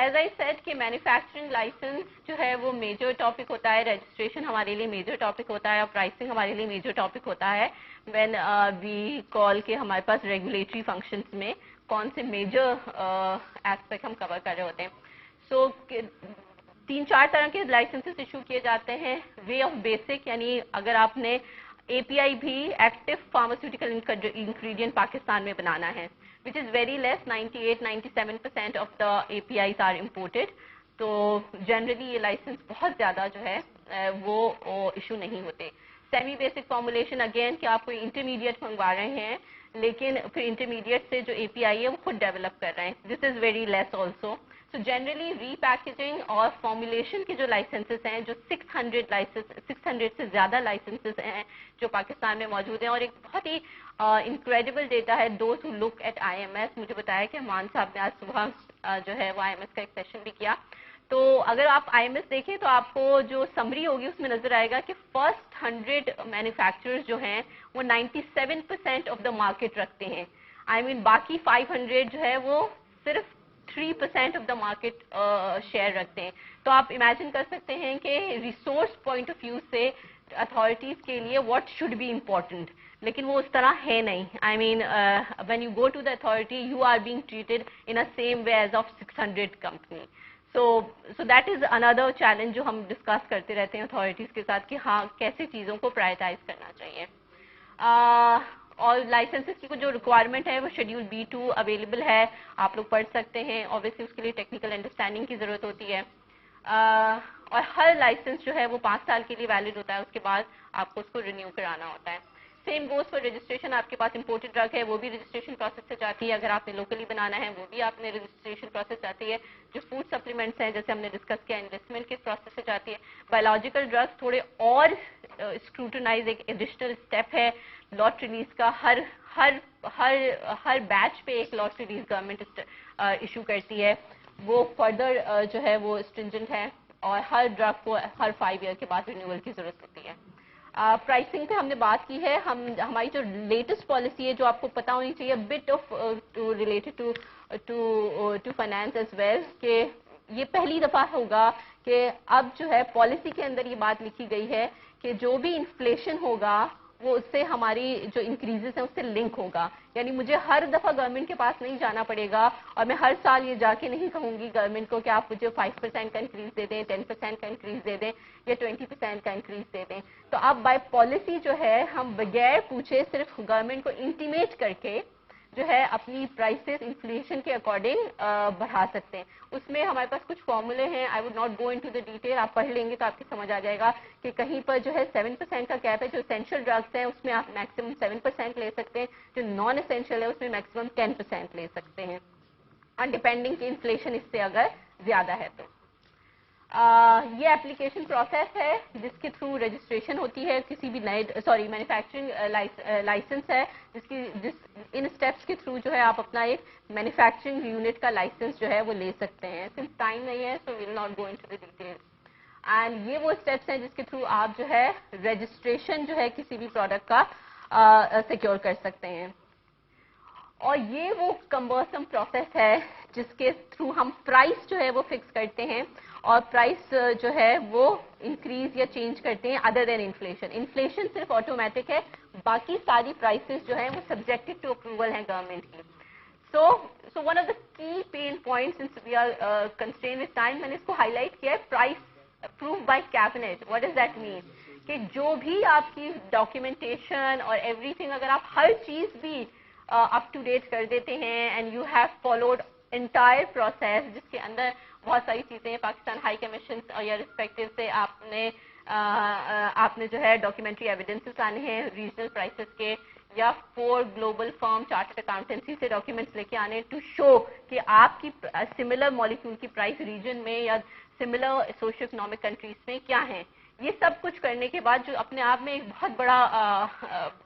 As I said कि manufacturing licence जो है वो मेजर टॉपिक होता है, रजिस्ट्रेशन हमारे लिए मेजर टॉपिक होता है और प्राइसिंग हमारे लिए मेजर टॉपिक होता है व्हेन वी कॉल के हमारे पास रेगुलेटरी फंक्शंस में कौन से मेजर एस्पेक्ट हम कवर कर रहे होते हैं. सो 3-4 तरह के लाइसेंसेस इशू किए जाते हैं. वे ऑफ बेसिक, यानी अगर आपने API भी एक्टिव फार्मास्यूटिकल इंग्रेडिएंट पाकिस्तान में बनाना है, which is very less, 98-97% of the APIs are imported. तो जनरली ये लाइसेंस बहुत ज़्यादा जो है वो इशू नहीं होते. सेमी बेसिक फॉर्मुलेशन, अगेन कि आप कोई इंटरमीडिएट मंगवा रहे हैं लेकिन फिर इंटरमीडिएट से जो API है वो खुद डेवलप कर रहे हैं, this is very less also. So generally repackaging और फॉर्मुलेशन के जो लाइसेंसेस हैं, जो 600 से ज़्यादा लाइसेंसेस हैं जो पाकिस्तान में मौजूद हैं, और एक बहुत ही इनक्रेडिबल डेटा है. दोस्त हु लुक एट IMS, मुझे बताया कि अमान साहब ने आज सुबह जो है वो IMS का एक सेशन भी किया. तो अगर आप IMS देखें तो आपको जो समरी होगी उसमें नजर आएगा कि फर्स्ट 100 मैन्युफैक्चरर्स जो हैं वो 97% ऑफ द मार्केट रखते हैं. आई मीन बाकी 500 जो है वो सिर्फ 3% ऑफ द मार्केट शेयर रखते हैं. तो आप इमेजिन कर सकते हैं कि रिसोर्स पॉइंट ऑफ व्यू से अथॉरिटीज के लिए व्हाट शुड बी इम्पोर्टेंट, लेकिन वो उस तरह है नहीं. I mean when you go to the authority you are being treated in a same way as of 600 company. So that is another challenge जो हम डिस्कस करते रहते हैं अथॉरिटीज के साथ कि हाँ कैसे चीज़ों को प्रायोरिटाइज करना चाहिए. और लाइसेंसेस की जो रिक्वायरमेंट है वो शेड्यूल B2 अवेलेबल है, आप लोग पढ़ सकते हैं. ऑब्वियसली उसके लिए टेक्निकल अंडरस्टैंडिंग की ज़रूरत होती है. और हर लाइसेंस जो है वो 5 साल के लिए वैलिड होता है, उसके बाद आपको उसको रिन्यू कराना होता है. Same goes for registration. आपके पास इंपोर्टेड ड्रग है वो भी रजिस्ट्रेशन प्रोसेस से जाती है, अगर आपने लोकली बनाना है वो भी आपने रजिस्ट्रेशन प्रोसेस जाती है. जो फूड सप्लीमेंट्स हैं जैसे हमने डिस्कस किया इन्वेस्टमेंट के प्रोसेस से जाती है. बायोलॉजिकल ड्रग्स थोड़े और स्क्रूटनाइज, एक एडिशनल स्टेप है. लॉट रिलीज का हर बैच पे एक लॉट रिलीज गवर्नमेंट इशू करती है, वो फर्दर जो है वो स्ट्रिंजेंट है और हर ड्रग को हर 5 ईयर के बाद रिन्यूअल की जरूरत होती है. प्राइसिंग पे हमने बात की है. हमारी जो लेटेस्ट पॉलिसी है जो आपको पता होनी चाहिए, bit of related to finance as well, कि ये पहली दफा होगा कि अब जो है पॉलिसी के अंदर ये बात लिखी गई है कि जो भी इन्फ्लेशन होगा वो उससे हमारी जो इंक्रीजेस हैं उससे लिंक होगा. यानी मुझे हर दफा गवर्नमेंट के पास नहीं जाना पड़ेगा और मैं हर साल ये जाके नहीं कहूंगी गवर्नमेंट को कि आप मुझे 5% का इंक्रीज दे दें, 10% का इंक्रीज दे दें या 20% का इंक्रीज दे दें. तो अब बाय पॉलिसी जो है हम बगैर पूछे सिर्फ गवर्नमेंट को इंटीमेट करके जो है अपनी प्राइसेस इन्फ्लेशन के अकॉर्डिंग बढ़ा सकते हैं. उसमें हमारे पास कुछ फॉर्मूले हैं, I would not go into the detail, आप पढ़ लेंगे तो आपको समझ आ जाएगा कि कहीं पर जो है 7% का कैप है. जो एसेंशियल ड्रग्स हैं उसमें आप मैक्सिमम 7% ले सकते हैं, जो नॉन एसेंशियल है उसमें मैक्सिमम 10% ले सकते हैं, डिपेंडिंग की इन्फ्लेशन इससे अगर ज्यादा है तो. ये एप्लीकेशन प्रोसेस है जिसके थ्रू रजिस्ट्रेशन होती है किसी भी नए मैन्युफैक्चरिंग लाइसेंस है जिस इन स्टेप्स के थ्रू जो है आप अपना एक मैन्युफैक्चरिंग यूनिट का लाइसेंस जो है वो ले सकते हैं. सिंस टाइम नहीं है so will not go into the details. And ये वो स्टेप्स हैं जिसके थ्रू आप जो है रजिस्ट्रेशन जो है किसी भी प्रोडक्ट का सिक्योर कर सकते हैं. और ये वो कम्बर्सम प्रोसेस है जिसके थ्रू हम प्राइस जो है वो फिक्स करते हैं और प्राइस जो है वो इंक्रीज या चेंज करते हैं अदर देन इन्फ्लेशन. इन्फ्लेशन सिर्फ ऑटोमेटिक है, बाकी सारी प्राइसेस जो है वो सब्जेक्टेड टू अप्रूवल है गवर्नमेंट की. So one of the key pain points since we are constrained with time, मैंने इसको हाईलाइट किया है, price approve by cabinet. What does that mean? कि जो भी आपकी डॉक्यूमेंटेशन और एवरीथिंग, अगर आप हर चीज भी अप टू डेट कर देते हैं and you have followed entire process जिसके अंदर बहुत सारी चीजें पाकिस्तान हाई कमीशन या रिस्पेक्टिव से आपने जो है डॉक्यूमेंट्री एविडेंसेस लाने हैं रीजनल प्राइसेस के, या 4 ग्लोबल फर्म चार्टर्ड अकाउंटेंसी से डॉक्यूमेंट्स लेके आने टू शो कि आपकी सिमिलर मॉलिक्यूल की प्राइस रीजन में या सिमिलर सोशियो इकोनॉमिक कंट्रीज में क्या है. ये सब कुछ करने के बाद जो अपने आप में एक बहुत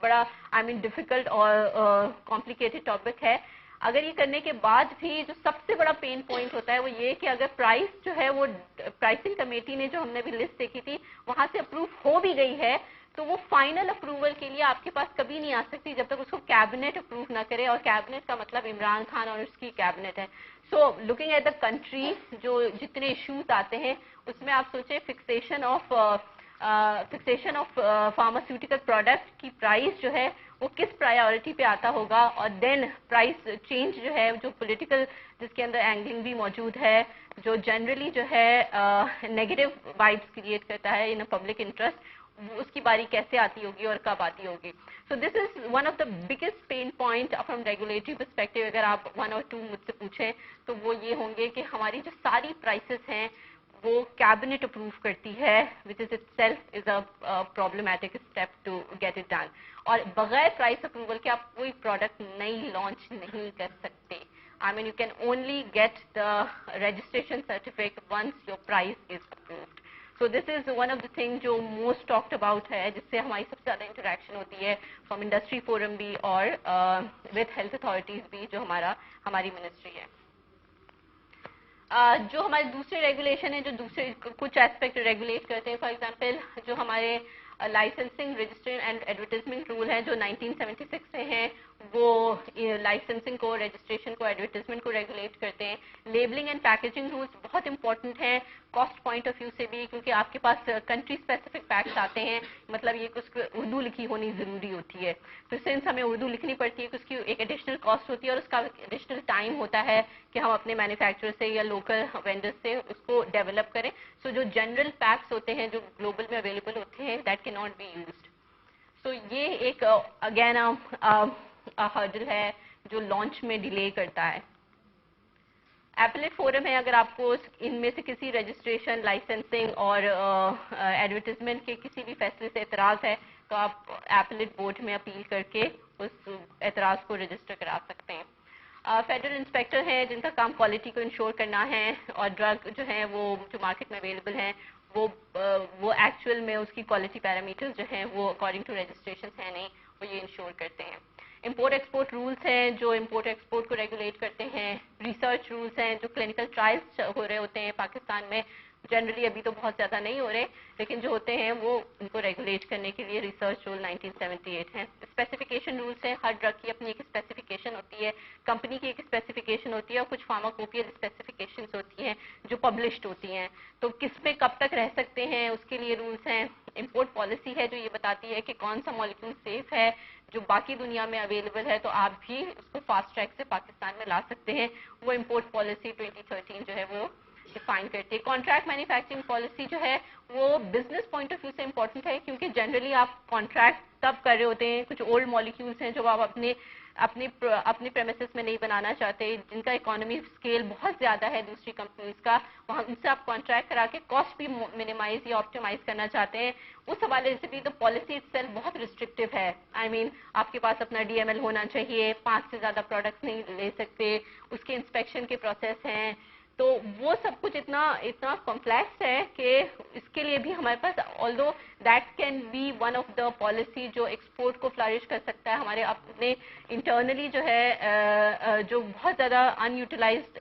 बड़ा आई मीन डिफिकल्ट और कॉम्प्लिकेटेड टॉपिक है. अगर ये करने के बाद भी जो सबसे बड़ा पेन पॉइंट होता है वो ये कि अगर प्राइस जो है वो प्राइसिंग कमेटी ने जो हमने भी लिस्ट देखी थी वहां से अप्रूव हो भी गई है तो वो फाइनल अप्रूवल के लिए आपके पास कभी नहीं आ सकती जब तक उसको कैबिनेट अप्रूव ना करे, और कैबिनेट का मतलब इमरान खान और उसकी कैबिनेट है। So looking at the country, जो जितने इश्यूज आते हैं उसमें आप सोचे फिक्सेशन ऑफ फार्मास्यूटिकल प्रोडक्ट की प्राइस जो है वो किस प्रायोरिटी पे आता होगा, और देन प्राइस चेंज जो है जो पॉलिटिकल, जिसके अंदर एंगलिंग भी मौजूद है, जो जनरली जो है नेगेटिव वाइब्स क्रिएट करता है इन अ पब्लिक इंटरेस्ट, उसकी बारी कैसे आती होगी और कब आती होगी। So this is one of the biggest pain point from regulatory perspective. अगर आप 1 और 2 मुझसे पूछें तो वो ये होंगे कि हमारी जो सारी प्राइसेस हैं वो कैबिनेट अप्रूव करती है, which is itself is a problematic step to get it done. और बगैर प्राइस अप्रूवल के आप कोई प्रोडक्ट नई लॉन्च नहीं कर सकते। I mean, you can only get the registration certificate once your price is approved. So this is one of the things जो most talked about है, जिससे हमारी सबसे ज़्यादा interaction होती है from industry forum भी और with health authorities भी, जो हमारी ministry है। जो हमारे दूसरे रेगुलेशन है, जो दूसरे कुछ एस्पेक्ट रेगुलेट करते हैं, फॉर एग्जांपल जो हमारे licensing, registration and advertisement rule है जो 1976 से हैं, वो लाइसेंसिंग को, रजिस्ट्रेशन को, एडवर्टाइजमेंट को रेगुलेट करते हैं। लेबलिंग एंड पैकेजिंग रूल्स बहुत इंपॉर्टेंट हैं कॉस्ट पॉइंट ऑफ व्यू से भी, क्योंकि आपके पास कंट्री स्पेसिफिक पैक्स आते हैं, मतलब ये कुछ उर्दू लिखी होनी ज़रूरी होती है। तो सिंस हमें उर्दू लिखनी पड़ती है, उसकी एक एडिशनल कॉस्ट होती है और उसका एडिशनल टाइम होता है कि हम अपने मैन्युफैक्चरर से या लोकल वेंडर से उसको डेवलप करें। सो जो जनरल पैक्स होते हैं जो ग्लोबल में अवेलेबल होते हैं, that can not be used. So ये एक अगेन हर्डल है जो लॉन्च में डिले करता है। एपलेट फोरम है, अगर आपको इनमें से किसी रजिस्ट्रेशन, लाइसेंसिंग और एडवर्टाइजमेंट के किसी भी फैसले से एतराज है तो आप एपलेट बोर्ड में अपील करके उस एतराज को रजिस्टर करा सकते हैं। फेडरल इंस्पेक्टर हैं जिनका काम क्वालिटी को इंश्योर करना है, और ड्रग जो है वो जो मार्केट में अवेलेबल हैं वो एक्चुअल में उसकी क्वालिटी पैरामीटर्स जो हैं वो अकॉर्डिंग टू रजिस्ट्रेशन है नहीं, वो ये इंश्योर करते हैं। इंपोर्ट एक्सपोर्ट रूल्स हैं जो इंपोर्ट एक्सपोर्ट को रेगुलेट करते हैं। रिसर्च रूल्स हैं, जो क्लिनिकल ट्रायल्स हो रहे होते हैं पाकिस्तान में, जनरली अभी तो बहुत ज़्यादा नहीं हो रहे, लेकिन जो होते हैं वो उनको रेगुलेट करने के लिए रिसर्च रूल 1978 हैं। स्पेसिफिकेशन रूल्स हैं, हर ड्रग की अपनी एक स्पेसिफिकेशन होती है, कंपनी की एक स्पेसिफिकेशन होती है, और कुछ फार्माकोपियल स्पेसिफिकेशंस होती हैं जो पब्लिश्ड होती हैं। तो किस पे कब तक रह सकते हैं उसके लिए रूल्स हैं। इंपोर्ट पॉलिसी है जो ये बताती है कि कौन सा मॉलिक्यूल सेफ है जो बाकी दुनिया में अवेलेबल है, तो आप भी उसको फास्ट ट्रैक से पाकिस्तान में ला सकते हैं। वो इंपोर्ट पॉलिसी 2013 जो है वो डिफाइन करती है। कॉन्ट्रैक्ट मैन्युफैक्चरिंग पॉलिसी जो है वो बिजनेस पॉइंट ऑफ व्यू से इंपॉर्टेंट है, क्योंकि जनरली आप कॉन्ट्रैक्ट तब कर रहे होते हैं, कुछ ओल्ड मॉलिक्यूल्स हैं जो आप अपने प्रेमिसेस में नहीं बनाना चाहते, जिनका इकोनॉमी स्केल बहुत ज्यादा है दूसरी कंपनीज का, वहाँ उनसे आप कॉन्ट्रैक्ट करा के कॉस्ट भी मिनिमाइज या ऑप्टिमाइज करना चाहते हैं। उस हवाले से भी तो पॉलिसी इटसेल्फ बहुत रिस्ट्रिक्टिव है। आई मीन आपके पास अपना DML होना चाहिए, 5 से ज्यादा प्रोडक्ट्स नहीं ले सकते, उसके इंस्पेक्शन के प्रोसेस हैं, तो वो सब कुछ इतना कॉम्प्लेक्स है कि इसके लिए भी हमारे पास, although that can be one of the policy जो एक्सपोर्ट को फ्लरिश कर सकता है। हमारे अपने इंटरनली जो है जो बहुत ज़्यादा अनयूटिलाइज्ड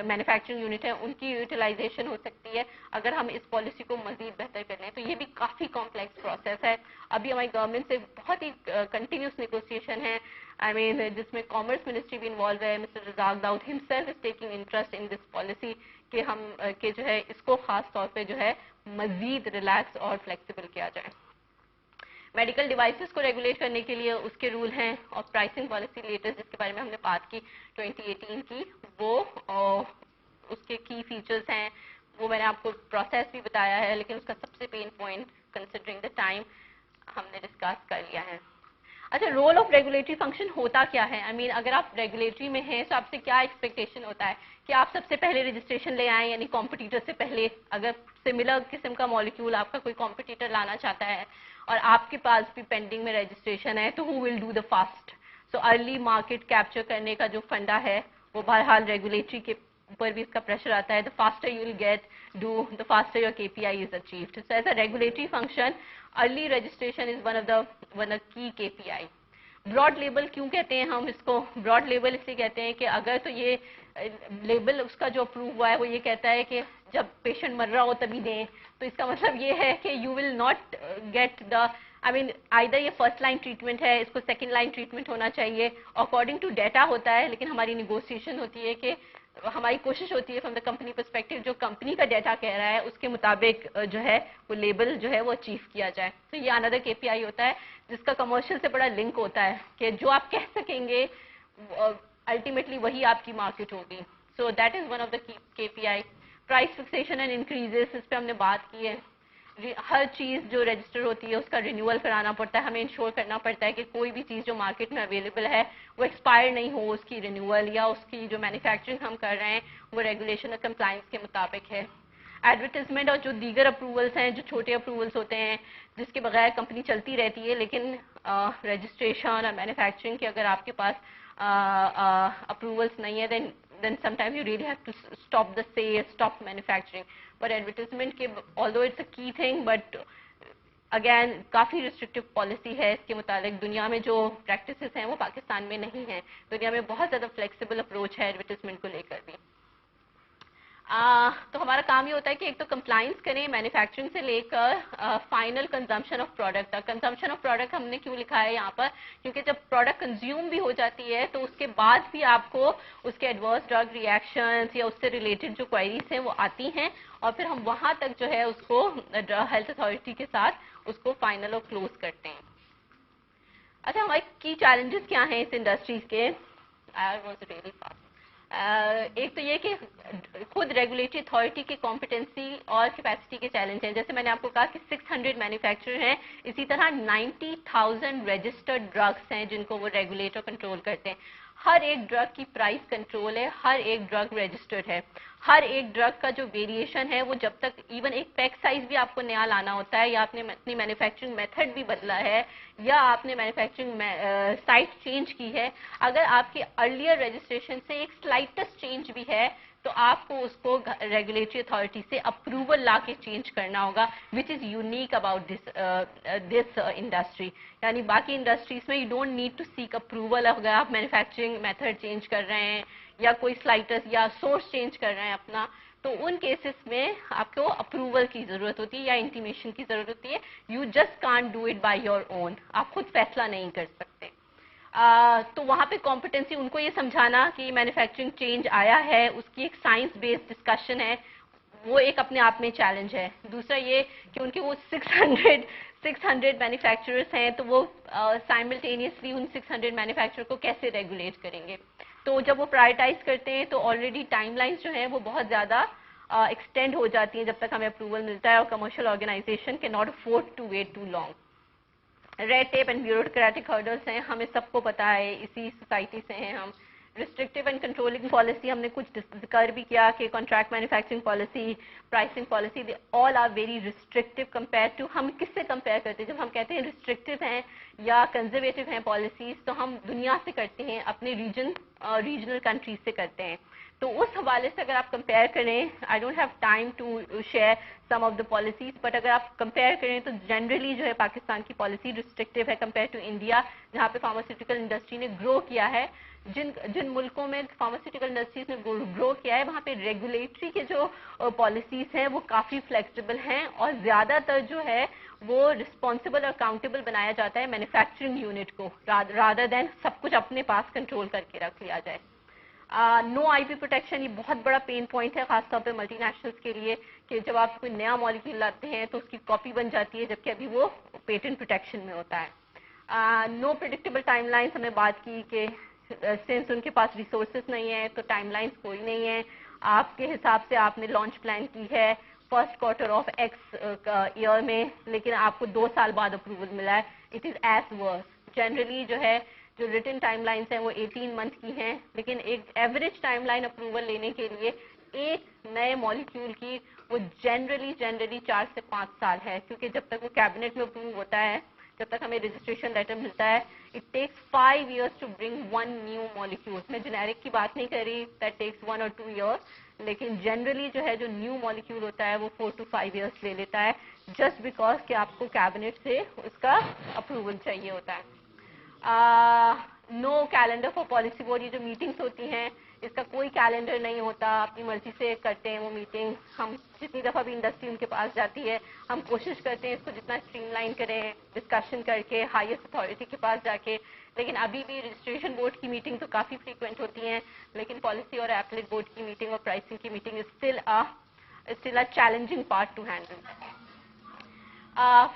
मैन्युफैक्चरिंग यूनिट है, उनकी यूटिलाइजेशन हो सकती है अगर हम इस पॉलिसी को मजीद बेहतर कर लें। तो ये भी काफ़ी कॉम्प्लेक्स प्रोसेस है। अभी हमारी गवर्नमेंट से बहुत ही कंटिन्यूस नेगोशिएशन है, आई मीन जिसमें कॉमर्स मिनिस्ट्री भी इन्वॉल्व है। Mister Razak Dawood himself is taking interest in this policy कि हम के जो है इसको खास तौर पे जो है मजीद रिलैक्स और फ्लेक्सिबल किया जाए। मेडिकल डिवाइसेस को रेगुलेट करने के लिए उसके रूल हैं, और प्राइसिंग पॉलिसी लेटेस्ट जिसके बारे में हमने बात की 2018 की, वो उसके की फीचर्स हैं, वो मैंने आपको प्रोसेस भी बताया है, लेकिन उसका सबसे pain point considering the time हमने डिस्कस कर लिया है। अच्छा, रोल ऑफ रेगुलेटरी फंक्शन होता क्या है? आई मीन अगर आप रेगुलेटरी में हैं तो आपसे क्या एक्सपेक्टेशन होता है कि आप सबसे पहले रजिस्ट्रेशन ले आएँ, यानी कॉम्पिटिटर से पहले। अगर सिमिलर किस्म का मॉलिक्यूल आपका कोई कॉम्पिटिटर लाना चाहता है और आपके पास भी पेंडिंग में रजिस्ट्रेशन है, तो who will do the fast? So early market capture करने का जो फंडा है वो बहरहाल रेगुलेटरी के ऊपर भी इसका प्रेशर आता है। The faster you will get do, the faster your KPI is achieved. So as a regulatory function early registration is one of key KPI। Broad लेबल क्यों कहते हैं हम इसको? ब्रॉड लेबल इसलिए कहते हैं कि अगर तो ये लेबल उसका जो अप्रूव हुआ है वो ये कहता है कि जब पेशेंट मर रहा हो तभी दें, तो इसका मतलब ये है कि you will not get the, I mean either ये फर्स्ट लाइन ट्रीटमेंट है, इसको सेकंड लाइन ट्रीटमेंट होना चाहिए, अकॉर्डिंग टू डेटा होता है, लेकिन हमारी निगोशिएशन होती है कि हमारी कोशिश होती है फ्रॉम द कंपनी पर्सपेक्टिव, जो कंपनी का डेटा कह रहा है उसके मुताबिक जो है वो लेबल जो है वो अचीव किया जाए। तो ये अनदर केपीआई होता है जिसका कमर्शियल से बड़ा लिंक होता है कि जो आप कह सकेंगे अल्टीमेटली वही आपकी मार्केट होगी। सो that is one of the KPI. Price fixation and increases, इस पे हमने बात की है। हर चीज़ जो रजिस्टर होती है उसका रिन्यूअल कराना पड़ता है, हमें इंश्योर करना पड़ता है कि कोई भी चीज़ जो मार्केट में अवेलेबल है वो एक्सपायर नहीं हो, उसकी रिन्यूअल या उसकी जो मैन्युफैक्चरिंग हम कर रहे हैं वो रेगुलेशन और कंप्लायंस के मुताबिक है। एडवर्टीजमेंट और जो दीगर अप्रूवल्स हैं, जो छोटे अप्रूवल्स होते हैं जिसके बगैर कंपनी चलती रहती है, लेकिन रजिस्ट्रेशन और मैन्युफैक्चरिंग के अगर आपके पास अप्रूवल्स नहीं है, then sometimes you really have to stop the sale, stop manufacturing. But advertisement के although it's a key thing, but again काफ़ी restrictive policy है इसके मुताबिक। दुनिया में जो practices हैं वो पाकिस्तान में नहीं है, दुनिया में बहुत ज़्यादा flexible approach है advertisement को लेकर भी। तो हमारा काम ये होता है कि एक तो कंप्लाइंस करें मैन्युफैक्चरिंग से लेकर फाइनल कंजम्पशन ऑफ प्रोडक्ट तक। कंजम्पशन ऑफ प्रोडक्ट हमने क्यों लिखा है यहाँ पर, क्योंकि जब प्रोडक्ट कंज्यूम भी हो जाती है तो उसके बाद भी आपको उसके एडवर्स ड्रग रिएक्शंस या उससे रिलेटेड जो क्वेरीज हैं वो आती हैं, और फिर हम वहाँ तक जो है उसको हेल्थ अथॉरिटी के साथ उसको फाइनल और क्लोज करते हैं। अच्छा, हमारे की चैलेंजेस क्या हैं इस इंडस्ट्रीज के? एक तो ये कि खुद रेगुलेटरी अथॉरिटी की कॉम्पिटेंसी और कैपेसिटी के चैलेंज हैं। जैसे मैंने आपको कहा कि 600 मैन्युफैक्चरर हैं, इसी तरह 90,000 रजिस्टर्ड ड्रग्स हैं जिनको वो रेगुलेट और कंट्रोल करते हैं। हर एक ड्रग की प्राइस कंट्रोल है, हर एक ड्रग रजिस्टर्ड है, हर एक ड्रग का जो वेरिएशन है वो जब तक इवन एक पैक साइज भी आपको नया लाना होता है, या आपने अपनी मैन्युफैक्चरिंग मेथड भी बदला है, या आपने मैन्युफैक्चरिंग साइट चेंज की है, अगर आपके अर्लियर रजिस्ट्रेशन से एक स्लाइटेस्ट चेंज भी है तो आपको उसको रेगुलेटरी अथॉरिटी से अप्रूवल ला के चेंज करना होगा, which is unique about this industry. यानी बाकी इंडस्ट्रीज में you don't need to seek approval. अगर आप मैन्युफैक्चरिंग मेथड चेंज कर रहे हैं या कोई स्लाइटस या सोर्स चेंज कर रहे हैं अपना, तो उन केसेस में आपको अप्रूवल की ज़रूरत होती है या इंटीमेशन की ज़रूरत होती है। You just can't do it by your own, आप खुद फैसला नहीं कर सकते। तो वहाँ पे कॉम्पिटेंसी, उनको ये समझाना कि मैन्युफैक्चरिंग चेंज आया है, उसकी एक साइंस बेस्ड डिस्कशन है, वो एक अपने आप में चैलेंज है। दूसरा ये कि उनके वो 600 मैन्युफैक्चरर्स हैं, तो वो साइमल्टेनियसली उन 600 मैन्युफैक्चरर को कैसे रेगुलेट करेंगे। तो जब वो प्रायोरिटाइज करते हैं तो ऑलरेडी टाइमलाइंस जो हैं वो बहुत ज़्यादा एक्सटेंड हो जाती हैं जब तक हमें अप्रूवल मिलता है, और commercial organization can not afford to wait too long. Red tape and bureaucratic hurdles हैं, हमें सबको पता है, इसी सोसाइटी से हैं हम। रिस्ट्रिक्टिव एंड कंट्रोलिंग पॉलिसी हमने कुछ जिक्र भी किया कि contract manufacturing policy, pricing policy, they all are very restrictive compare to, हम किससे कंपेयर करते हैं? जब हम कहते हैं रिस्ट्रिक्टिव हैं या कंजर्वेटिव हैं पॉलिसीज, तो हम दुनिया से करते हैं, अपने रीजनल कंट्रीज से करते हैं। तो उस हवाले से अगर आप कंपेयर करें, I don't have time to share some of the policies, but अगर आप कंपेयर करें तो जनरली जो है पाकिस्तान की पॉलिसी रिस्ट्रिक्टिव है कंपेयर टू इंडिया, जहाँ पे फार्मास्यूटिकल इंडस्ट्री ने ग्रो किया है। जिन मुल्कों में फार्मास्यूटिकल इंडस्ट्रीज ने ग्रो किया है वहाँ पे रेगुलेटरी के जो पॉलिसीज हैं वो काफ़ी फ्लेक्सिबल हैं, और ज़्यादातर जो है वो रिस्पॉन्सिबल और अकाउंटेबल बनाया जाता है मैन्युफैक्चरिंग यूनिट को, रादर देन सब कुछ अपने पास कंट्रोल करके रख लिया जाए। नो आईपी प्रोटेक्शन, ये बहुत बड़ा पेन पॉइंट है खासतौर पे मल्टीनेशनल्स के लिए, कि जब आप कोई नया मॉलिक्यूल लाते हैं तो उसकी कॉपी बन जाती है जबकि अभी वो पेटेंट प्रोटेक्शन में होता है। नो प्रिडिक्टेबल टाइमलाइंस, हमने बात की कि सिंस उनके पास रिसोर्सेज नहीं है तो टाइमलाइंस कोई नहीं है, आपके हिसाब से आपने लॉन्च प्लान की है first quarter of X year में, लेकिन आपको 2 साल बाद अप्रूवल मिला है, it is as worse. Generally जो है जो रिटन टाइमलाइंस हैं वो 18 मंथ की हैं, लेकिन एक एवरेज टाइमलाइन अप्रूवल लेने के लिए एक नए मॉलिक्यूल की वो जनरली 4 से 5 साल है, क्योंकि जब तक वो कैबिनेट में अप्रूव होता है, जब तक हमें रजिस्ट्रेशन लेटर मिलता है, it takes 5 years to bring 1 new molecule. मैं जेनेरिक की बात नहीं कर रही, दैट टेक्स 1 or 2 years, लेकिन जनरली जो है जो न्यू मॉलिक्यूल होता है वो 4 to 5 years ले लेता है, जस्ट बिकॉज कि आपको कैबिनेट से उसका अप्रूवल चाहिए होता है। No calendar for policy board, ये जो मीटिंग्स होती हैं इसका कोई कैलेंडर नहीं होता, अपनी मर्जी से करते हैं वो मीटिंग। हम जितनी दफ़ा भी इंडस्ट्री उनके पास जाती है, हम कोशिश करते हैं इसको जितना स्ट्रीमलाइन करें, डिस्कशन करके हाईएस्ट अथॉरिटी के पास जाके। लेकिन अभी भी रजिस्ट्रेशन बोर्ड की मीटिंग तो काफ़ी फ्रीक्वेंट होती हैं, लेकिन पॉलिसी और एपलेट बोर्ड की मीटिंग और प्राइसिंग की meeting is still a challenging part two handle.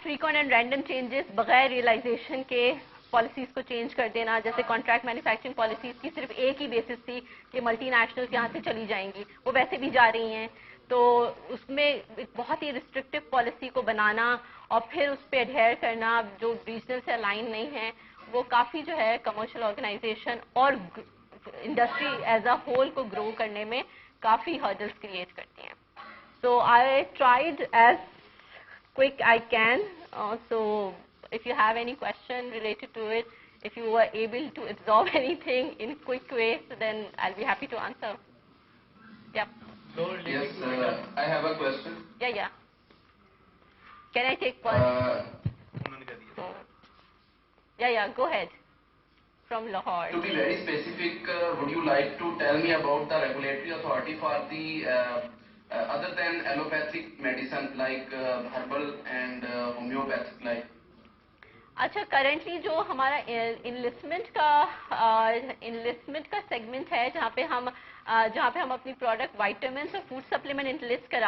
Frequent and random changes, बगैर रियलाइजेशन के पॉलिसीज को चेंज कर देना। जैसे कॉन्ट्रैक्ट मैन्युफैक्चरिंग पॉलिसीज की सिर्फ एक ही बेसिस थी कि मल्टीनेशनल्स यहाँ से चली जाएंगी, वो वैसे भी जा रही हैं। तो उसमें एक बहुत ही रिस्ट्रिक्टिव पॉलिसी को बनाना और फिर उस पर एडहेयर करना जो रीजनल से अलाइन नहीं है, वो काफ़ी जो है कमर्शियल ऑर्गेनाइजेशन और इंडस्ट्री एज अ होल को ग्रो करने में काफ़ी हर्डल्स क्रिएट करती हैं। So I tried as quick I can. So if you have any question related to it, if you were able to absorb anything in a quick way, so then I'll be happy to answer. Yep. Yes, I have a question. Yeah. Can I take one? Yeah, go ahead. From Lahore. To be very specific, would you like to tell me about the regulatory authority for the other than allopathic medicine like herbal and homeopathic like? अच्छा, currently जो हमारा enlistment का segment है, जहाँ पे हम अपनी product vitamins और फूड सप्लीमेंट इनलिस्ट कराते हैं।